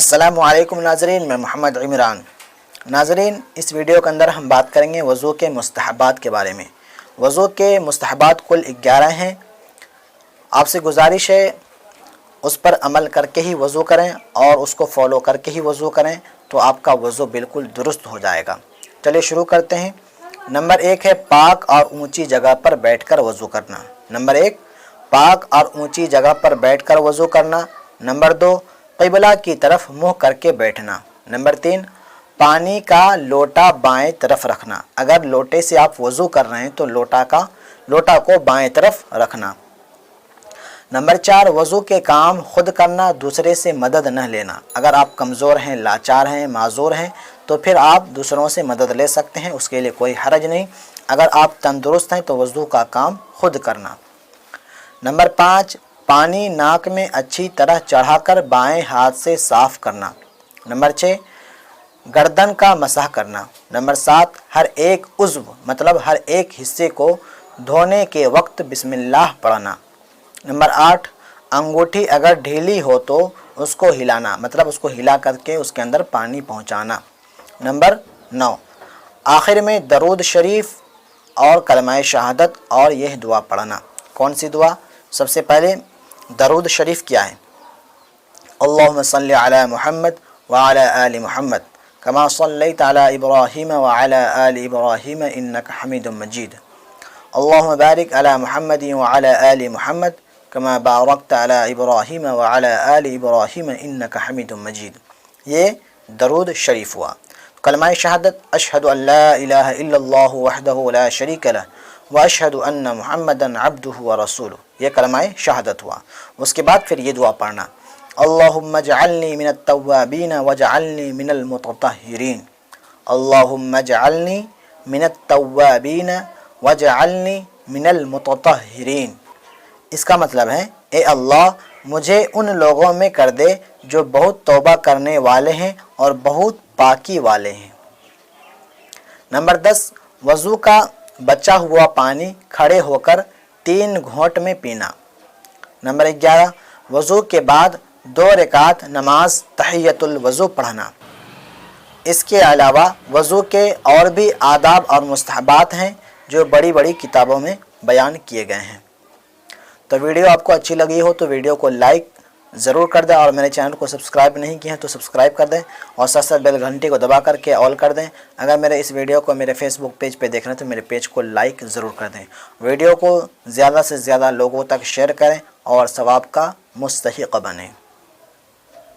السلام علیکم ناظرین، میں محمد عمران۔ ناظرین، اس ویڈیو کے اندر ہم بات کریں گے وضو کے مستحبات کے بارے میں۔ وضو کے مستحبات کل 11 ہیں۔ آپ سے گزارش ہے اس پر عمل کر کے ہی وضو کریں اور اس کو فالو کر کے ہی وضو کریں تو آپ کا وضو بالکل درست ہو جائے گا۔ چلیے شروع کرتے ہیں۔ نمبر 1 ہے پاک اور اونچی جگہ پر بیٹھ کر وضو کرنا۔ نمبر 1 پاک اور اونچی جگہ پر بیٹھ کر وضو کرنا۔ نمبر 2 قبلہ کی طرف منہ کر کے بیٹھنا۔ نمبر 3 پانی کا لوٹا بائیں طرف رکھنا۔ اگر لوٹے سے آپ وضو کر رہے ہیں تو لوٹا کو بائیں طرف رکھنا۔ نمبر 4 وضو کے کام خود کرنا، دوسرے سے مدد نہ لینا۔ اگر آپ کمزور ہیں، لاچار ہیں، معذور ہیں تو پھر آپ دوسروں سے مدد لے سکتے ہیں، اس کے لیے کوئی حرج نہیں۔ اگر آپ تندرست ہیں تو وضو کا کام خود کرنا۔ نمبر 5 پانی ناک میں اچھی طرح چڑھا کر بائیں ہاتھ سے صاف کرنا۔ نمبر 6 گردن کا مسح کرنا۔ نمبر 7 ہر ایک عضو مطلب ہر ایک حصے کو دھونے کے وقت بسم اللہ پڑھنا۔ نمبر 8 انگوٹھی اگر ڈھیلی ہو تو اس کو ہلانا، مطلب اس کو ہلا کر کے اس کے اندر پانی پہنچانا۔ نمبر 9 آخر میں درود شریف اور کلمہ شہادت اور یہ دعا پڑھنا۔ کون سی دعا؟ سب سے پہلے درود شریف کیا ہے؟ اللہم صلی علی محمد وعلی آل محمد کما صلیت علی ابراہیم وعلی آل ابراہیم انک حمید مجید۔ اللہم بارک علی محمد وعلی آل محمد کما بارکت علی ابراہیم وعلی آل ابراہیم انک حمید مجید۔ یہ درود شریف ہوا۔ کلمہ شہادت اشہد ان لا الہ الا اللہ وحدہ لا شریک لہ واشہد ان محمدا عبدہ ورسولہ، یہ کلمہ شہادت ہوا۔ اس کے بعد پھر یہ دعا پڑھنا، اللہم اجعلنی من التوابین واجعلنی من المتطہرین۔ اللہم اجعلنی من التوابین واجعلنی من المتطہرین۔ اس کا مطلب ہے اے اللہ مجھے ان لوگوں میں کر دے جو بہت توبہ کرنے والے ہیں اور بہت پاکی والے ہیں۔ نمبر 10 وضو کا بچا ہوا پانی کھڑے ہو کر 3 گھونٹ میں پینا۔ نمبر 11 وضو کے بعد 2 رکعت نماز تحیۃ الوضو پڑھنا۔ اس کے علاوہ وضو کے اور بھی آداب اور مستحبات ہیں جو بڑی بڑی کتابوں میں بیان کیے گئے ہیں۔ تو ویڈیو آپ کو اچھی لگی ہو تو ویڈیو کو لائک ضرور کر دیں، اور میرے چینل کو سبسکرائب نہیں کیا ہے تو سبسکرائب کر دیں، اور ساتھ ساتھ بیل گھنٹی کو دبا کر کے آل کر دیں۔ اگر میرے اس ویڈیو کو میرے فیس بک پیج پہ دیکھ رہے ہیں تو میرے پیج کو لائک ضرور کر دیں۔ ویڈیو کو زیادہ سے زیادہ لوگوں تک شیئر کریں اور ثواب کا مستحق بنیں۔